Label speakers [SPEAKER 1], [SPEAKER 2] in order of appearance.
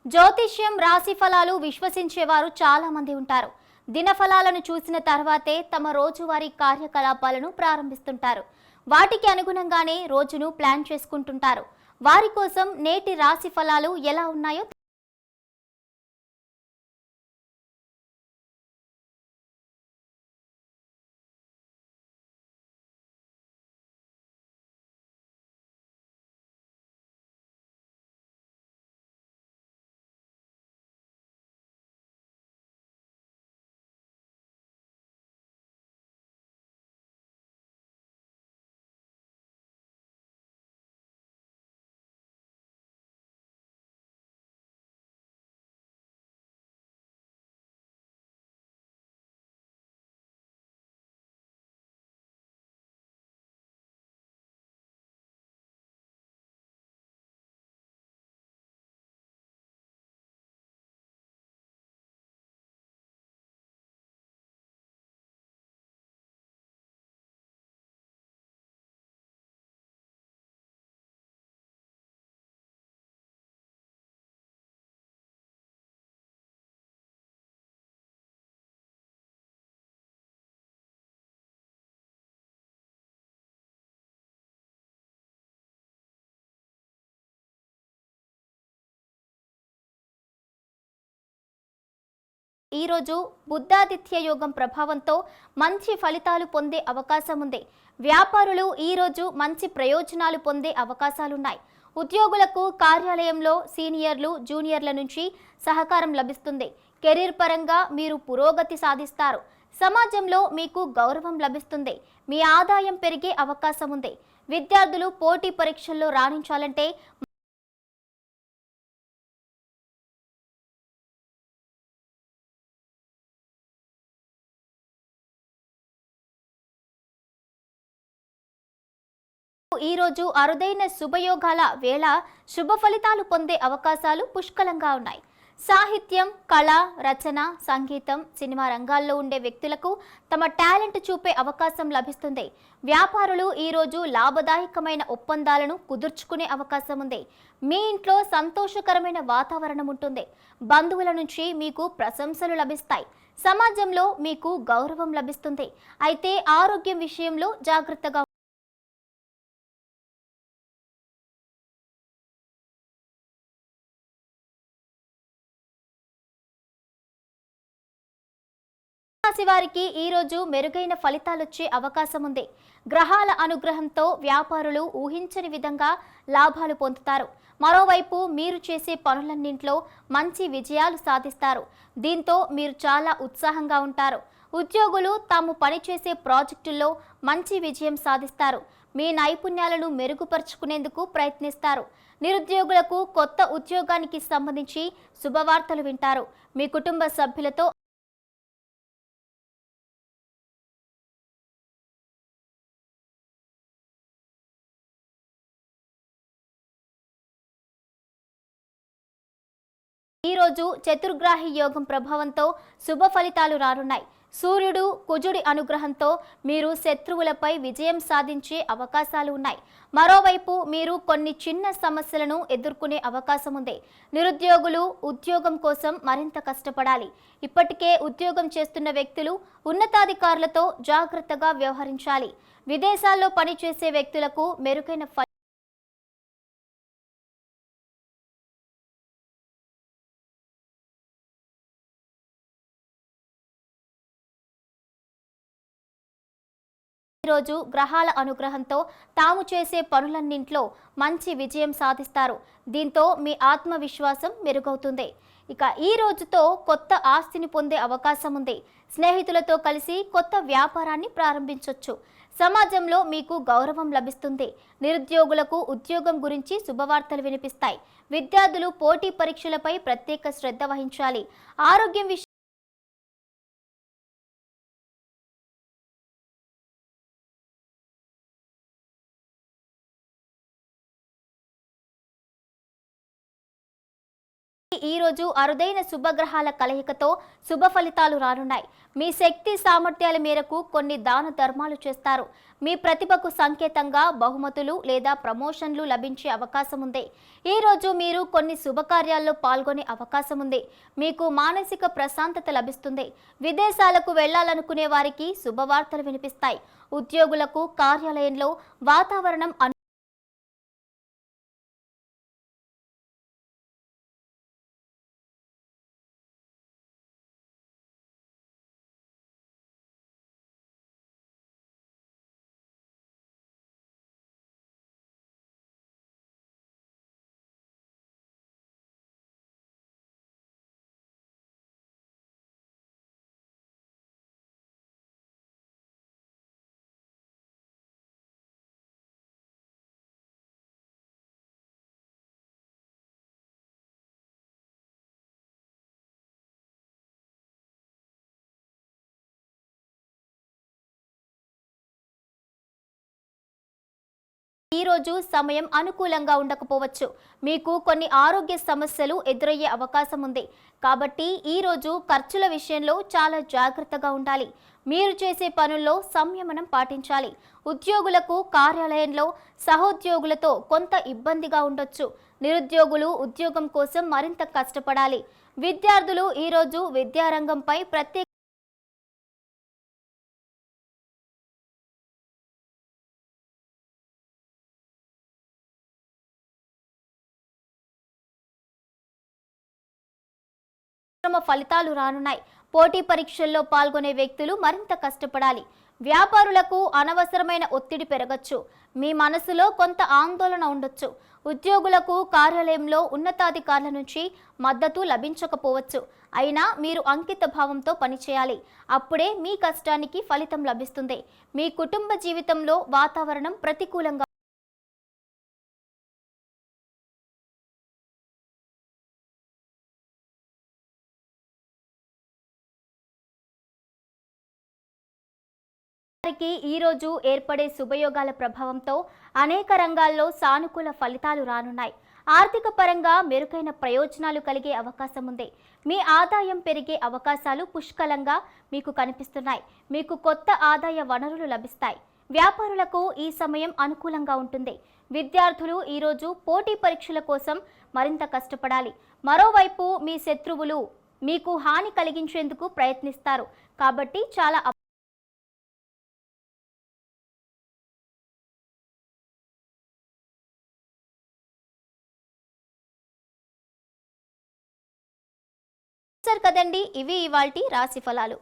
[SPEAKER 1] జ్యోతిష్యం రాశి ఫలాలు విశ్వసించేవారు చాలా మంది ఉంటారు. దినఫలాలను చూసిన తర్వాతే తమ రోజువారీ కార్యకలాపాలను ప్రారంభిస్తుంటారు. వాటికి అనుగుణంగానే రోజును ప్లాన్ చేసుకుంటుంటారు. వారి కోసం నేటి రాశి ఫలాలు ఎలా ఉన్నాయో ఈరోజు బుద్ధాదిత్య యోగం ప్రభావంతో మంచి ఫలితాలు పొందే అవకాశం ఉంది. వ్యాపారులు ఈరోజు మంచి ప్రయోజనాలు పొందే అవకాశాలున్నాయి. ఉద్యోగులకు కార్యాలయంలో సీనియర్లు జూనియర్ల నుంచి సహకారం లభిస్తుంది. కెరీర్ పరంగా మీరు పురోగతి సాధిస్తారు. సమాజంలో మీకు గౌరవం లభిస్తుంది. మీ ఆదాయం పెరిగే అవకాశం ఉంది. విద్యార్థులు పోటీ పరీక్షల్లో రాణించాలంటే ఈ రోజు అరుదైన శుభయోగాల వేళ శుభ ఫలితాలు పొందే అవకాశాలు పుష్కలంగా ఉన్నాయి. సాహిత్యం, కళ, రచన, సంగీతం, సినిమా రంగాల్లో ఉండే వ్యక్తులకు తమ టాలెంట్ చూపే అవకాశం లభిస్తుంది. వ్యాపారులు ఈ రోజు లాభదాయకమైన ఒప్పందాలను కుదుర్చుకునే అవకాశం ఉంది. మీ ఇంట్లో సంతోషకరమైన వాతావరణం ఉంటుంది. బంధువుల నుంచి మీకు ప్రశంసలు లభిస్తాయి. సమాజంలో మీకు గౌరవం లభిస్తుంది. అయితే ఆరోగ్యం విషయంలో జాగ్రత్తగా రాశి వారికి ఈ రోజు మెరుగైన ఫలితాలొచ్చే అవకాశం ఉంది. గ్రహాల అనుగ్రహంతో వ్యాపారులు ఊహించని విధంగా లాభాలు పొందుతారు. మరోవైపు మీరు చేసే పనులన్నింటిలో మంచి విజయాలు సాధిస్తారు. దీంతో మీరు చాలా ఉత్సాహంగా ఉంటారు. ఉద్యోగులు తాము పనిచేసే ప్రాజెక్టుల్లో మంచి విజయం సాధిస్తారు. మీ నైపుణ్యాలను మెరుగుపరుచుకునేందుకు ప్రయత్నిస్తారు. నిరుద్యోగులకు కొత్త ఉద్యోగానికి సంబంధించి శుభవార్తలు వింటారు. మీ కుటుంబ సభ్యులతో ఈ రోజు చతుర్గ్రాహి యోగం ప్రభావంతో శుభ ఫలితాలు రానున్నాయి. సూర్యుడు కుజుడి అనుగ్రహంతో మీరు శత్రువులపై విజయం సాధించే అవకాశాలు ఉన్నాయి. మరోవైపు మీరు కొన్ని చిన్న సమస్యలను ఎదుర్కొనే అవకాశం ఉంది. నిరుద్యోగులు ఉద్యోగం కోసం మరింత కష్టపడాలి. ఇప్పటికే ఉద్యోగం చేస్తున్న వ్యక్తులు ఉన్నతాధికారులతో జాగ్రత్తగా వ్యవహరించాలి. విదేశాల్లో పనిచేసే వ్యక్తులకు మెరుగైన ఈరోజు గ్రహాల అనుగ్రహంతో తాము చేసే పనులన్నింట్లో మంచి విజయం సాధిస్తారు. దీంతో మీ ఆత్మవిశ్వాసం మెరుగవుతుంది. ఇక ఈ రోజుతో కొత్త ఆస్తిని పొందే అవకాశం ఉంది. స్నేహితులతో కలిసి కొత్త వ్యాపారాన్ని ప్రారంభించవచ్చు. సమాజంలో మీకు గౌరవం లభిస్తుంది. నిరుద్యోగులకు ఉద్యోగం గురించి శుభవార్తలు వినిపిస్తాయి. విద్యార్థులు పోటీ పరీక్షలపై ప్రత్యేక శ్రద్ధ వహించాలి. ఆరోగ్యం ఈ రోజు అరుదైన శుభగ్రహాల కలయికతో శుభ ఫలితాలు రానున్నాయి. మీ శక్తి సామర్థ్యాల మేరకు కొన్ని దాన ధర్మాలు చేస్తారు. మీ ప్రతిభకు సంకేతంగా బహుమతులు లేదా ప్రమోషన్లు లభించే అవకాశం ఉంది. ఈ రోజు మీరు కొన్ని శుభకార్యాల్లో పాల్గొనే అవకాశం ఉంది. మీకు మానసిక ప్రశాంతత లభిస్తుంది. విదేశాలకు వెళ్లాలనుకునే వారికి శుభవార్తలు వినిపిస్తాయి. ఉద్యోగులకు కార్యాలయంలో వాతావరణం ఈ రోజు సమయం అనుకూలంగా ఉండకపోవచ్చు. మీకు కొన్ని ఆరోగ్య సమస్యలు ఎదురయ్యే అవకాశం ఉంది. కాబట్టి ఈ రోజు ఖర్చుల విషయంలో చాలా జాగ్రత్తగా ఉండాలి. మీరు చేసే పనుల్లో సంయమనం పాటించాలి. ఉద్యోగులకు కార్యాలయంలో సహోద్యోగులతో కొంత ఇబ్బందిగా ఉండొచ్చు. నిరుద్యోగులు ఉద్యోగం కోసం మరింత కష్టపడాలి. విద్యార్థులు ఈ రోజు విద్యారంగంపై ప్రత్యేక ఫలితాలు రానున్నాయి. పోటీ పరీక్షల్లో పాల్గొనే వ్యక్తులు మరింత కష్టపడాలి. వ్యాపారులకు అనవసరమైన ఒత్తిడి పెరగచ్చు. మీ మనసులో కొంత ఆందోళన ఉండొచ్చు. ఉద్యోగులకు కార్యాలయంలో ఉన్నతాధికారుల నుంచి మద్దతు లభించకపోవచ్చు. అయినా మీరు అంకిత భావంతో పనిచేయాలి. అప్పుడే మీ కష్టానికి ఫలితం లభిస్తుంది. మీ కుటుంబ జీవితంలో వాతావరణం ప్రతికూలంగా వారికి ఈ రోజు ఏర్పడే శుభయోగాల ప్రభావంతో అనేక రంగాల్లో సానుకూల ఫలితాలు రానున్నాయి. ఆర్థిక పరంగా మెరుగైన ప్రయోజనాలు కలిగే అవకాశం ఉంది. మీ ఆదాయం పెరిగే అవకాశాలు పుష్కలంగా మీకు కనిపిస్తున్నాయి. మీకు కొత్త ఆదాయ వనరులు లభిస్తాయి. వ్యాపారులకు ఈ సమయం అనుకూలంగా ఉంటుంది. విద్యార్థులు ఈరోజు పోటీ పరీక్షల కోసం మరింత కష్టపడాలి. మరోవైపు మీ శత్రువులు మీకు హాని కలిగించేందుకు ప్రయత్నిస్తారు. కాబట్టి చాలా కదండి. ఇవి ఇవాల్టి రాశి ఫలాలు.